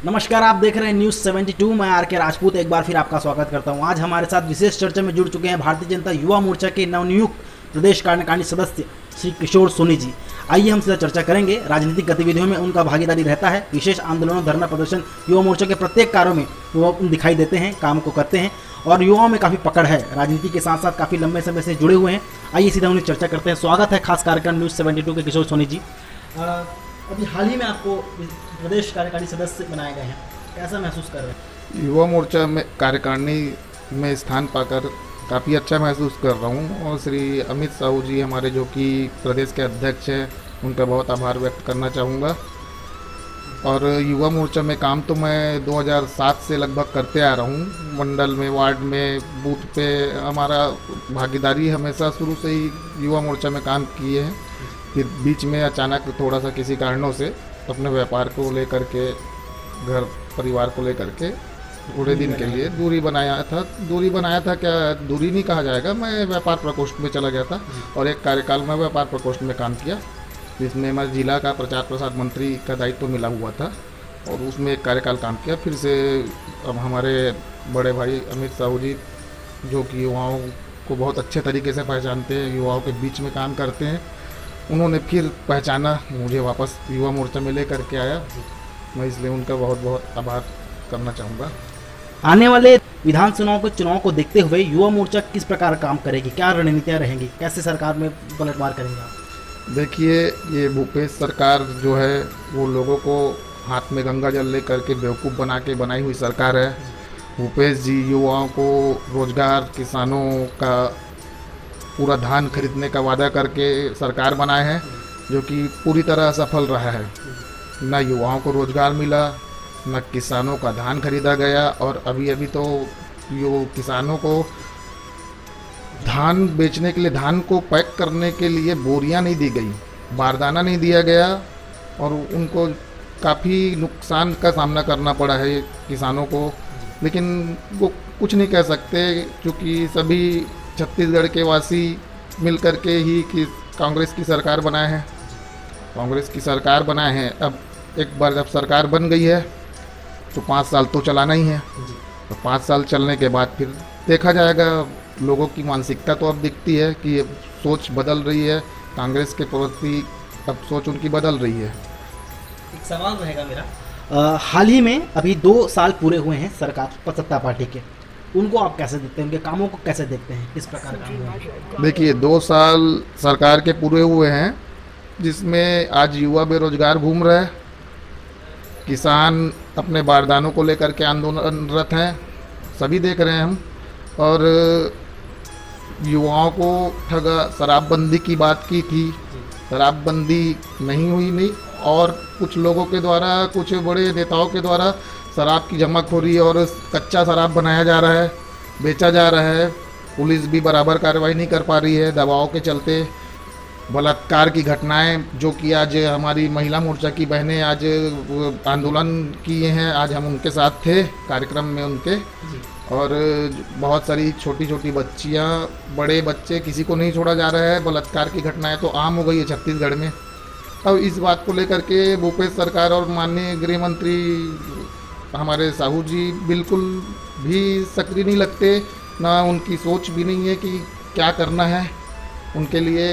नमस्कार, आप देख रहे हैं न्यूज़ 72। मैं आर के राजपूत एक बार फिर आपका स्वागत करता हूं। आज हमारे साथ विशेष चर्चा में जुड़ चुके हैं भारतीय जनता युवा मोर्चा के नवनियुक्त प्रदेश कार्यकारिणी सदस्य श्री किशोर सोनी जी। आइए हम सीधा चर्चा करेंगे। राजनीतिक गतिविधियों में उनका भागीदारी रहता है। विशेष आंदोलनों, धरना प्रदर्शन, युवा मोर्चा के प्रत्येक कार्यों में वो दिखाई देते हैं, काम को करते हैं और युवाओं में काफ़ी पकड़ है। राजनीति के साथ साथ काफ़ी लंबे समय से जुड़े हुए हैं। आइए सीधा उन्हें चर्चा करते हैं। स्वागत है खास कार्यक्रम न्यूज़ 72 के किशोर सोनी जी। अभी हाल ही में आपको प्रदेश कार्यकारिणी सदस्य बनाए गए हैं, कैसा महसूस कर रहे हैं? युवा मोर्चा में कार्यकारिणी में स्थान पाकर काफ़ी अच्छा महसूस कर रहा हूँ और श्री अमित साहू जी हमारे जो कि प्रदेश के अध्यक्ष हैं, उनका बहुत आभार व्यक्त करना चाहूँगा। और युवा मोर्चा में काम तो मैं 2007 से लगभग करते आ रहा हूँ। मंडल में, वार्ड में, बूथ पे हमारा भागीदारी हमेशा शुरू से ही युवा मोर्चा में काम किए हैं। फिर बीच में अचानक थोड़ा सा किसी कारणों से अपने व्यापार को लेकर के, घर परिवार को लेकर के थोड़े दिन के लिए दूरी बनाया था। क्या दूरी नहीं कहा जाएगा, मैं व्यापार प्रकोष्ठ में चला गया था और एक कार्यकाल में व्यापार प्रकोष्ठ में काम किया, जिसमें मैं जिला का प्रचार प्रसार मंत्री का दायित्व मिला हुआ था और उसमें एक कार्यकाल काम किया। फिर से अब हमारे बड़े भाई अमित साहू जी, जो कि युवाओं को बहुत अच्छे तरीके से पहचानते हैं, युवाओं के बीच में काम करते हैं, उन्होंने फिर पहचाना, मुझे वापस युवा मोर्चा में लेकर के आया। मैं इसलिए उनका बहुत बहुत आभार करना चाहूँगा। आने वाले विधानसभाओं के चुनाव को देखते हुए युवा मोर्चा किस प्रकार काम करेगी, क्या रणनीतियाँ रहेंगी, कैसे सरकार में पलटवार करेंगे आप? देखिए, ये भूपेश सरकार जो है वो लोगों को हाथ में गंगा जल ले करके बेवकूफ़ बना के बनाई हुई सरकार है। भूपेश जी युवाओं को रोजगार, किसानों का पूरा धान खरीदने का वादा करके सरकार बनाए हैं, जो कि पूरी तरह सफल रहा है। न युवाओं को रोजगार मिला, न किसानों का धान खरीदा गया और अभी तो किसानों को धान बेचने के लिए, धान को पैक करने के लिए बोरियां नहीं दी गई, बारदाना नहीं दिया गया और उनको काफ़ी नुकसान का सामना करना पड़ा है किसानों को। लेकिन वो कुछ नहीं कह सकते क्योंकि सभी छत्तीसगढ़ के वासी मिल कर के ही कि कांग्रेस की सरकार बनाए हैं। अब एक बार जब सरकार बन गई है तो 5 साल तो चलाना ही है। तो 5 साल चलने के बाद फिर देखा जाएगा। लोगों की मानसिकता तो अब दिखती है कि ये सोच बदल रही है, कांग्रेस के प्रति अब सोच उनकी बदल रही है। एक सवाल रहेगा मेरा, हाल ही में अभी 2 साल पूरे हुए हैं सरकार सत्ता पार्टी के, उनको आप कैसे देखते हैं, उनके कामों को कैसे देखते हैं, किस प्रकार काम हुआ है? देखिए, 2 साल सरकार के पूरे हुए हैं, जिसमें आज युवा बेरोजगार घूम रहे हैं, किसान अपने बारदानों को लेकर के आंदोलनरत हैं, सभी देख रहे हैं हम। और युवाओं को ठगा, शराबबंदी की बात की थी, शराबबंदी नहीं हुई और कुछ लोगों के द्वारा, कुछ बड़े नेताओं के द्वारा शराब की जमाखोरी और कच्चा शराब बनाया जा रहा है, बेचा जा रहा है। पुलिस भी बराबर कार्रवाई नहीं कर पा रही है, दबाव के चलते। बलात्कार की घटनाएं, जो कि आज हमारी महिला मोर्चा की बहनें आज आंदोलन किए हैं, आज हम उनके साथ थे कार्यक्रम में उनके। और बहुत सारी छोटी छोटी बच्चियां, बड़े बच्चे, किसी को नहीं छोड़ा जा रहा है। बलात्कार की घटनाएं तो आम हो गई है छत्तीसगढ़ में। अब इस बात को लेकर के भूपेश सरकार और माननीय गृह मंत्री हमारे साहू जी बिल्कुल भी सक्रिय नहीं लगते, ना उनकी सोच भी नहीं है कि क्या करना है उनके लिए।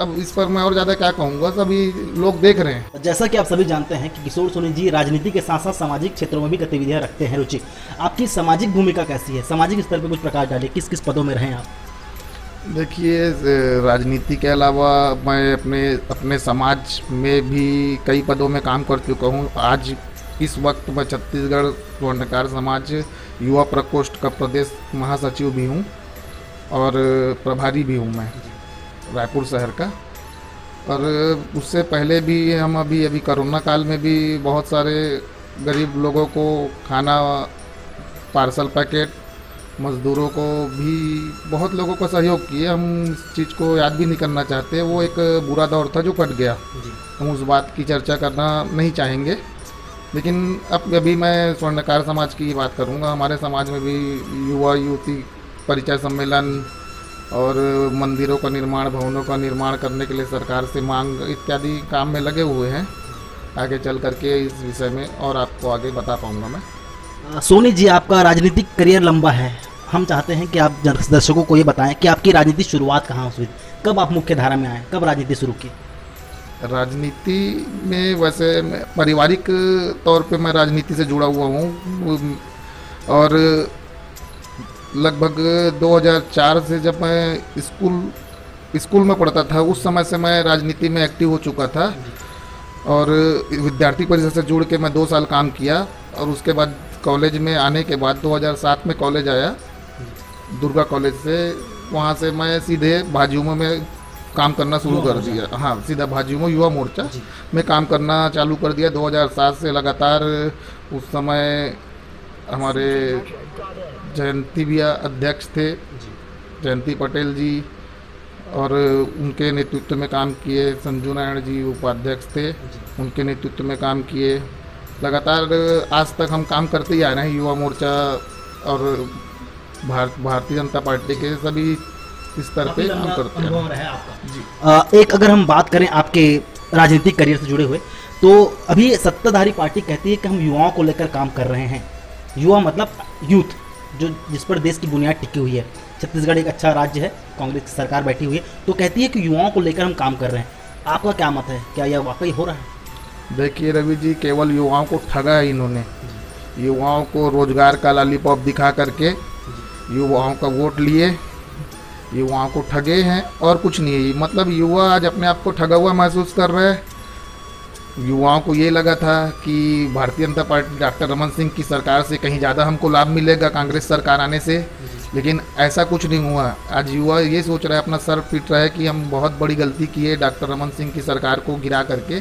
अब इस पर मैं और ज़्यादा क्या कहूँगा, सभी लोग देख रहे हैं। जैसा कि आप सभी जानते हैं कि किशोर सोनी जी राजनीति के साथ साथ सामाजिक क्षेत्रों में भी गतिविधियां रखते हैं रुचि। आपकी सामाजिक भूमिका कैसी है, सामाजिक स्तर पर कुछ प्रकाश डालिए, किस किस पदों में रहें आप? देखिए, राजनीति के अलावा मैं अपने समाज में भी कई पदों में काम कर चुका हूँ। आज इस वक्त मैं छत्तीसगढ़ स्वर्णकार समाज युवा प्रकोष्ठ का प्रदेश महासचिव भी हूँ और प्रभारी भी हूँ मैं रायपुर शहर का। और उससे पहले भी हम अभी कोरोना काल में भी बहुत सारे गरीब लोगों को खाना, पार्सल पैकेट, मज़दूरों को भी बहुत लोगों को सहयोग किए। हम इस चीज़ को याद भी नहीं करना चाहते, वो एक बुरा दौर था जो कट गया, हम उस बात की चर्चा करना नहीं चाहेंगे। लेकिन अब अभी मैं स्वर्णकार समाज की बात करूँगा। हमारे समाज में भी युवा युवती परिचय सम्मेलन और मंदिरों का निर्माण, भवनों का निर्माण करने के लिए सरकार से मांग इत्यादि काम में लगे हुए हैं। आगे चल करके इस विषय में और आपको आगे बता पाऊँगा मैं। सोनी जी, आपका राजनीतिक करियर लंबा है। हम चाहते हैं कि आप दर्शकों को ये बताएं कि आपकी राजनीतिक शुरुआत कहाँ हुई, कब आप मुख्य धारा में आए, कब राजनीति शुरू की? राजनीति में वैसे मैं पारिवारिक तौर पे मैं राजनीति से जुड़ा हुआ हूँ और लगभग 2004 से जब मैं स्कूल में पढ़ता था उस समय से मैं राजनीति में एक्टिव हो चुका था और विद्यार्थी परिषद से जुड़ के मैं 2 साल काम किया और उसके बाद कॉलेज में आने के बाद 2007 में कॉलेज आया दुर्गा कॉलेज से। वहाँ से मैं सीधे भाजयुमो में काम करना शुरू कर दिया। हाँ, सीधा भाजयुमो युवा मोर्चा में काम करना चालू कर दिया 2007 से लगातार। उस समय हमारे जयंती भैया अध्यक्ष थे, जयंती पटेल जी, और उनके नेतृत्व में काम किए। संजू नारायण जी उपाध्यक्ष थे, उनके नेतृत्व में काम किए। लगातार आज तक हम काम करते ही आ रहे हैं युवा मोर्चा और भारतीय जनता पार्टी के सभी स्तर पे काम करते हैं। एक अगर हम बात करें आपके राजनीतिक करियर से जुड़े हुए, तो अभी सत्ताधारी पार्टी कहती है कि हम युवाओं को लेकर काम कर रहे हैं। युवा मतलब यूथ, जो जिस पर देश की बुनियाद टिकी हुई है। छत्तीसगढ़ एक अच्छा राज्य है, कांग्रेस की सरकार बैठी हुई है, तो कहती है कि युवाओं को लेकर हम काम कर रहे हैं। आपका क्या मत है, क्या यह वाकई हो रहा है? देखिए रवि जी, केवल युवाओं को ठगा है इन्होंने। युवाओं को रोजगार का लॉलीपॉप दिखा करके युवाओं का वोट लिए, युवाओं को ठगे हैं और कुछ नहीं है। मतलब युवा आज अपने आप को ठगा हुआ महसूस कर रहे हैं। युवाओं को ये लगा था कि भारतीय जनता पार्टी डॉक्टर रमन सिंह की सरकार से कहीं ज़्यादा हमको लाभ मिलेगा कांग्रेस सरकार आने से, लेकिन ऐसा कुछ नहीं हुआ। आज युवा ये सोच रहा है, अपना सर पीट रहा है कि हम बहुत बड़ी गलती की है डॉक्टर रमन सिंह की सरकार को गिरा करके।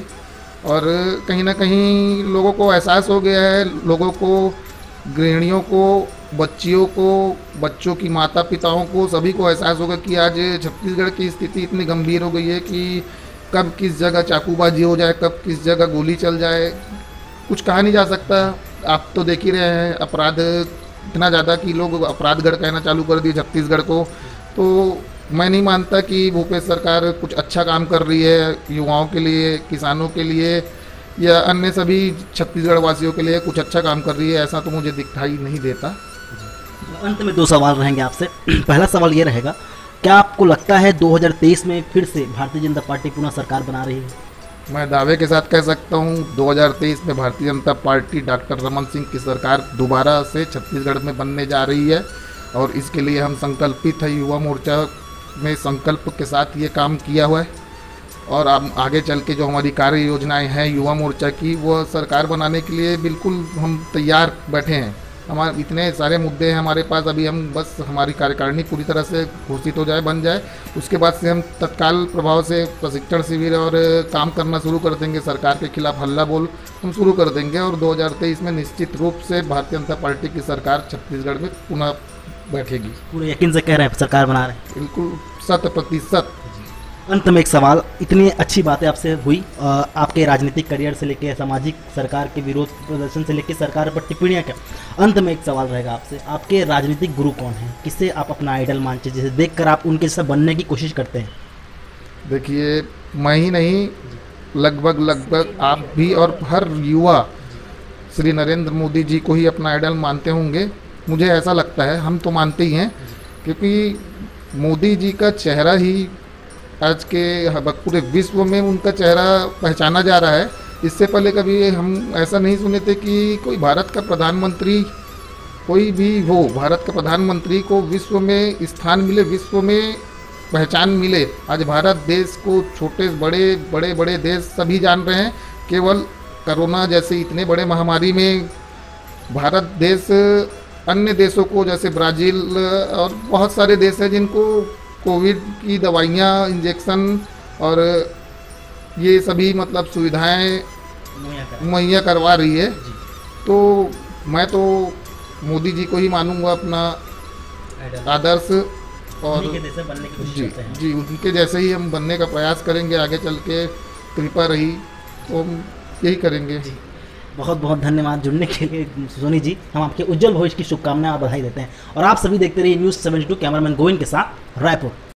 और कहीं ना कहीं लोगों को एहसास हो गया है, लोगों को, गृहिणियों को, बच्चियों को, बच्चों की माता पिताओं को, सभी को एहसास होगा कि आज छत्तीसगढ़ की स्थिति इतनी गंभीर हो गई है कि कब किस जगह चाकूबाजी हो जाए, कब किस जगह गोली चल जाए, कुछ कहा नहीं जा सकता। आप तो देख ही रहे हैं, अपराध इतना ज़्यादा कि लोग अपराधगढ़ कहना चालू कर दिए छत्तीसगढ़ को। तो मैं नहीं मानता कि भूपेश सरकार कुछ अच्छा काम कर रही है युवाओं के लिए, किसानों के लिए या अन्य सभी छत्तीसगढ़ वासियों के लिए कुछ अच्छा काम कर रही है, ऐसा तो मुझे दिखाई नहीं देता। अंत में 2 सवाल रहेंगे आपसे। पहला सवाल ये रहेगा, क्या आपको लगता है 2023 में फिर से भारतीय जनता पार्टी पुनः सरकार बना रही है? मैं दावे के साथ कह सकता हूँ 2023 में भारतीय जनता पार्टी डॉक्टर रमन सिंह की सरकार दोबारा से छत्तीसगढ़ में बनने जा रही है और इसके लिए हम संकल्पित है। युवा मोर्चा में संकल्प के साथ ये काम किया हुआ है और अब आगे चल के जो हमारी कार्य योजनाएं हैं युवा मोर्चा की, वो सरकार बनाने के लिए बिल्कुल हम तैयार बैठे हैं। हमारे इतने सारे मुद्दे हैं हमारे पास, अभी हम बस हमारी कार्यकारिणी पूरी तरह से घोषित हो जाए, बन जाए, उसके बाद से हम तत्काल प्रभाव से प्रशिक्षण शिविर और काम करना शुरू कर देंगे। सरकार के खिलाफ हल्ला बोल हम शुरू कर देंगे और 2023 में निश्चित रूप से भारतीय जनता पार्टी की सरकार छत्तीसगढ़ में पुनः बैठेगी। पूरे यकीन से कह रहे हैं सरकार बना रहे हैं? बिल्कुल 100%। अंत में एक सवाल, इतनी अच्छी बातें आपसे हुई, आपके राजनीतिक करियर से लेकर सामाजिक सरकार के विरोध प्रदर्शन से लेकर सरकार पर टिप्पणियाँ क्या, अंत में एक सवाल रहेगा आपसे, आपके राजनीतिक गुरु कौन हैं? किससे आप अपना आइडल मानते हैं, जिसे देखकर आप उनके जैसा बनने की कोशिश करते हैं? देखिए, मैं ही नहीं, लगभग आप भी और हर युवा श्री नरेंद्र मोदी जी को ही अपना आइडल मानते होंगे। मुझे ऐसा लगता है, हम तो मानते ही हैं, क्योंकि मोदी जी का चेहरा ही आज के पूरे विश्व में उनका चेहरा पहचाना जा रहा है। इससे पहले कभी हम ऐसा नहीं सुने थे कि कोई भारत का प्रधानमंत्री, कोई भी हो, भारत का प्रधानमंत्री को विश्व में स्थान मिले, विश्व में पहचान मिले। आज भारत देश को छोटे बड़े देश सभी जान रहे हैं। केवल कोरोना जैसे इतने बड़े महामारी में भारत देश अन्य देशों को, जैसे ब्राज़ील और बहुत सारे देश हैं जिनको कोविड की दवाइयाँ, इंजेक्शन और ये सभी मतलब सुविधाएं मुहैया करवा रही है। तो मैं तो मोदी जी को ही मानूंगा अपना आदर्श और जी उनके जैसे ही हम बनने का प्रयास करेंगे। आगे चल के कृपा रही तो हम यही करेंगे। बहुत बहुत धन्यवाद जुड़ने के लिए सोनी जी। हम आपके उज्जवल भविष्य की शुभकामनाएं और बधाई देते हैं और आप सभी देखते रहिए न्यूज़ 72 कैमरामैन गोविंद के साथ रायपुर।